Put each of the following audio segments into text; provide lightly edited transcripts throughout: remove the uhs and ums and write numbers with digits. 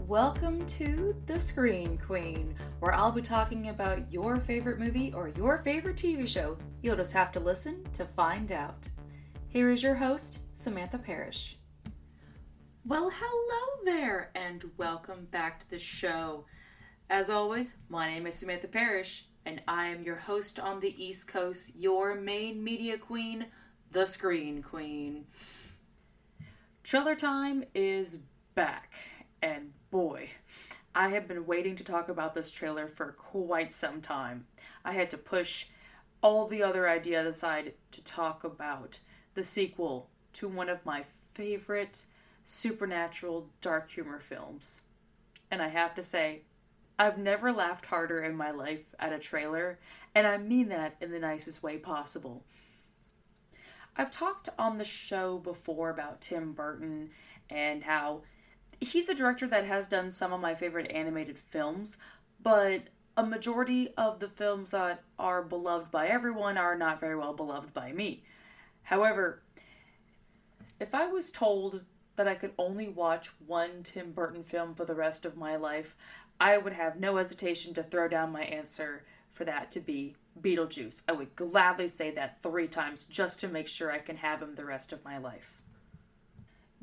Welcome to The Screen Queen, where I'll be talking about your favorite movie or your favorite TV show. You'll just have to listen to find out. Here is your host, Samantha Parrish. Well, hello there, and welcome back to the show. As always, my name is Samantha Parrish, and I am your host on the East Coast, your main media queen, The Screen Queen. Trailer time is back. And boy, I have been waiting to talk about this trailer for quite some time. I had to push all the other ideas aside to talk about the sequel to one of my favorite supernatural dark humor films. And I have to say, I've never laughed harder in my life at a trailer, and I mean that in the nicest way possible. I've talked on the show before about Tim Burton and how he's a director that has done some of my favorite animated films, but a majority of the films that are beloved by everyone are not very well beloved by me. However, if I was told that I could only watch one Tim Burton film for the rest of my life, I would have no hesitation to throw down my answer for that to be Beetlejuice. I would gladly say that 3 times just to make sure I can have him the rest of my life.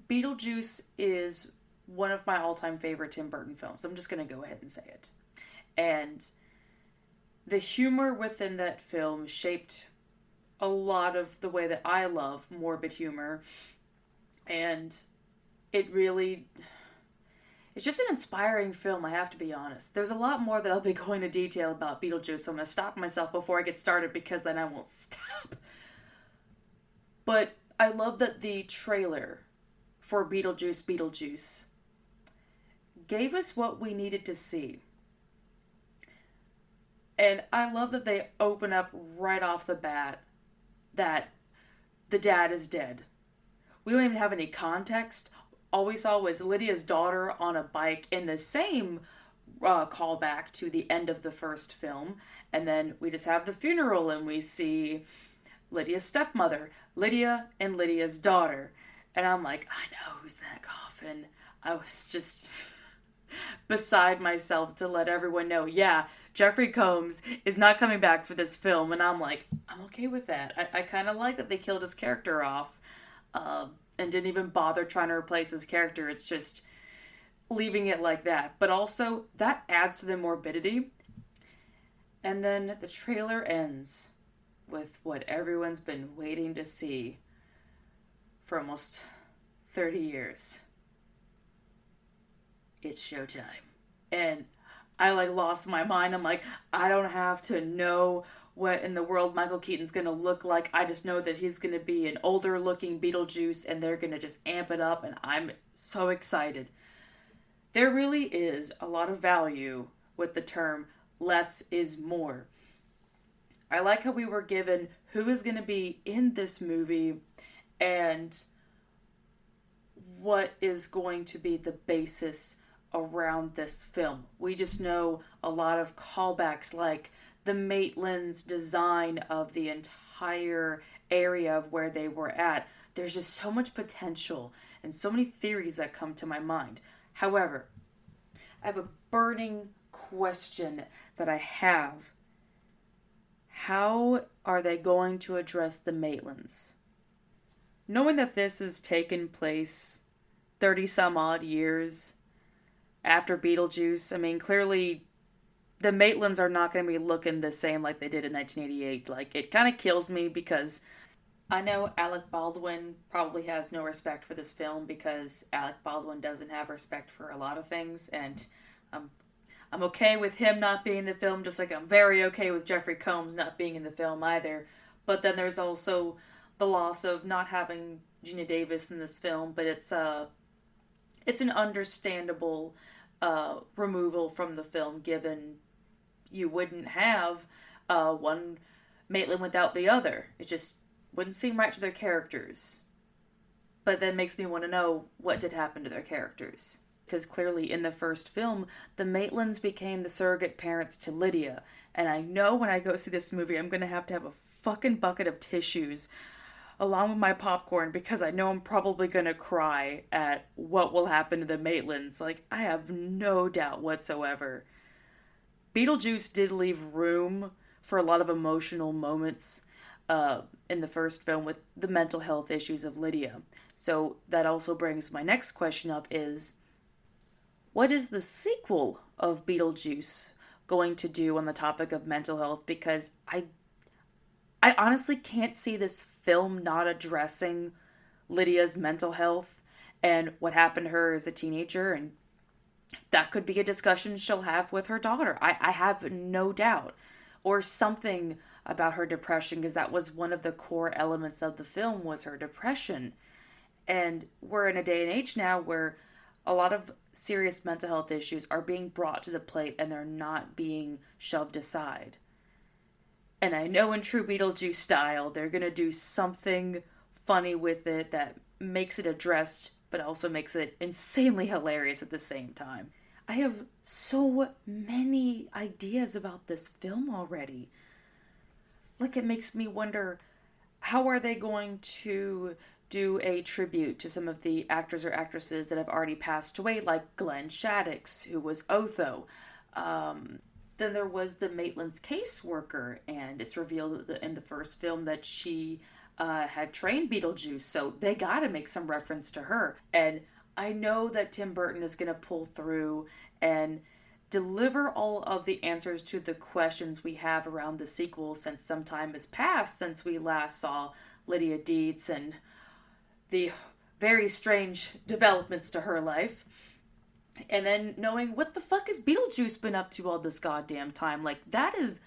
Beetlejuice is one of my all-time favorite Tim Burton films. I'm just going to go ahead and say it. And the humor within that film shaped a lot of the way that I love morbid humor. And it's just an inspiring film, I have to be honest. There's a lot more that I'll be going into detail about Beetlejuice, so I'm going to stop myself before I get started because then I won't stop. But I love that the trailer for Beetlejuice gave us what we needed to see. And I love that they open up right off the bat that the dad is dead. We don't even have any context. All we saw was Lydia's daughter on a bike in the same callback to the end of the first film. And then we just have the funeral and we see Lydia's stepmother, Lydia and Lydia's daughter. And I'm like, I know who's in that coffin. I was just beside myself to let everyone know, yeah, Jeffrey Combs is not coming back for this film. And I'm like, I'm okay with that. I kind of like that they killed his character off and didn't even bother trying to replace his character. It's just leaving it like that. But also, that adds to the morbidity. And then the trailer ends with what everyone's been waiting to see for almost 30 years. It's showtime. And I lost my mind. I'm like, I don't have to know what in the world Michael Keaton's going to look like. I just know that he's going to be an older looking Beetlejuice and they're going to just amp it up, and I'm so excited. There really is a lot of value with the term less is more. I like how we were given who is going to be in this movie and what is going to be the basis around this film. We just know a lot of callbacks, like the Maitland's design of the entire area of where they were at. There's just so much potential and so many theories that come to my mind. However, I have a burning question that I have. How are they going to address the Maitlands? Knowing that this has taken place 30 some odd years after Beetlejuice, I mean, clearly the Maitlands are not going to be looking the same like they did in 1988. It kind of kills me because I know Alec Baldwin probably has no respect for this film because Alec Baldwin doesn't have respect for a lot of things, and I'm okay with him not being in the film, just like I'm very okay with Jeffrey Combs not being in the film either. But then there's also the loss of not having Gina Davis in this film, but it's an understandable removal from the film, given you wouldn't have one Maitland without the other. It just wouldn't seem right to their characters. But that makes me want to know what did happen to their characters. Because clearly in the first film, the Maitlands became the surrogate parents to Lydia. And I know when I go see this movie, I'm going to have a fucking bucket of tissues along with my popcorn, because I know I'm probably gonna cry at what will happen to the Maitlands. Like, I have no doubt whatsoever. Beetlejuice did leave room for a lot of emotional moments in the first film with the mental health issues of Lydia. So that also brings my next question up is, what is the sequel of Beetlejuice going to do on the topic of mental health? Because I honestly can't see this film not addressing Lydia's mental health and what happened to her as a teenager, and that could be a discussion she'll have with her daughter. I have no doubt. Or something about her depression, because that was one of the core elements of the film, was her depression. And we're in a day and age now where a lot of serious mental health issues are being brought to the plate and they're not being shoved aside. And I know in true Beetlejuice style, they're going to do something funny with it that makes it addressed, but also makes it insanely hilarious at the same time. I have so many ideas about this film already. Like, it makes me wonder, how are they going to do a tribute to some of the actors or actresses that have already passed away, like Glenn Shaddix, who was Otho. Then there was the Maitland's caseworker, and it's revealed in the first film that she had trained Beetlejuice, so they gotta make some reference to her. And I know that Tim Burton is gonna pull through and deliver all of the answers to the questions we have around the sequel, since some time has passed since we last saw Lydia Deetz and the very strange developments to her life. And then knowing what the fuck has Beetlejuice been up to all this goddamn time. Like, that is,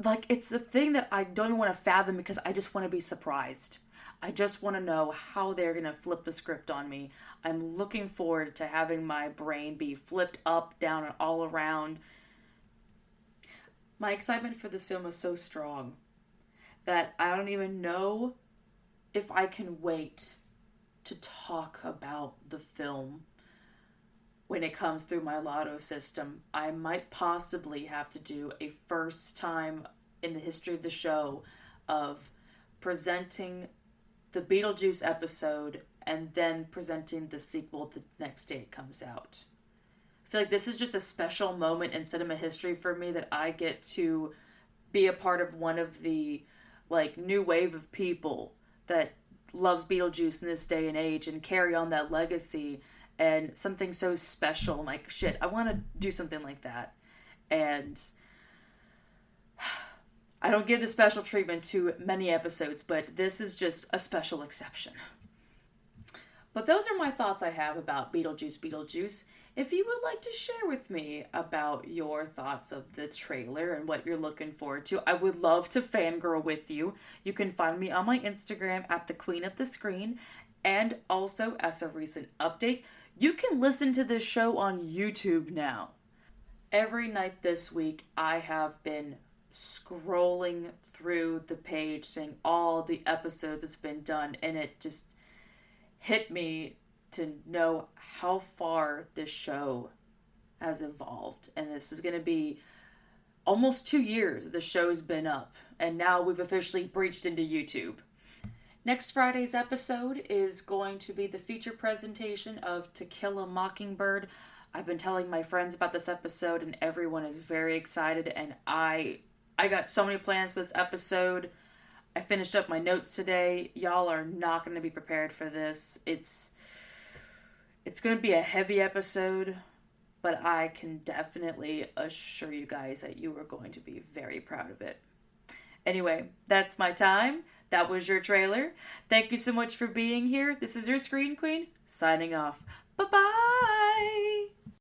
like, it's the thing that I don't even want to fathom, because I just want to be surprised. I just want to know how they're going to flip the script on me. I'm looking forward to having my brain be flipped up, down, and all around. My excitement for this film is so strong that I don't even know if I can wait to talk about the film when it comes through my lotto system. I might possibly have to do a first time in the history of the show of presenting the Beetlejuice episode and then presenting the sequel the next day it comes out. I feel like this is just a special moment in cinema history for me, that I get to be a part of one of the, like, new wave of people that loves Beetlejuice in this day and age and carry on that legacy. And something so special, I'm like, shit, I want to do something like that. And I don't give the special treatment to many episodes, but this is just a special exception. But those are my thoughts I have about Beetlejuice. If you would like to share with me about your thoughts of the trailer and what you're looking forward to, I would love to fangirl with you. You can find me on my Instagram at the Queen of the Screen. And also, as a recent update, you can listen to this show on YouTube now. Every night this week, I have been scrolling through the page, seeing all the episodes that's been done, and it just hit me to know how far this show has evolved. And this is going to be almost 2 years the show's been up, and now we've officially breached into YouTube. Next Friday's episode is going to be the feature presentation of To Kill a Mockingbird. I've been telling my friends about this episode, and everyone is very excited, and I got so many plans for this episode. I finished up my notes today. Y'all are not going to be prepared for this. It's going to be a heavy episode, but I can definitely assure you guys that you are going to be very proud of it. Anyway, that's my time. That was your trailer. Thank you so much for being here. This is your Screen Queen, signing off. Bye-bye!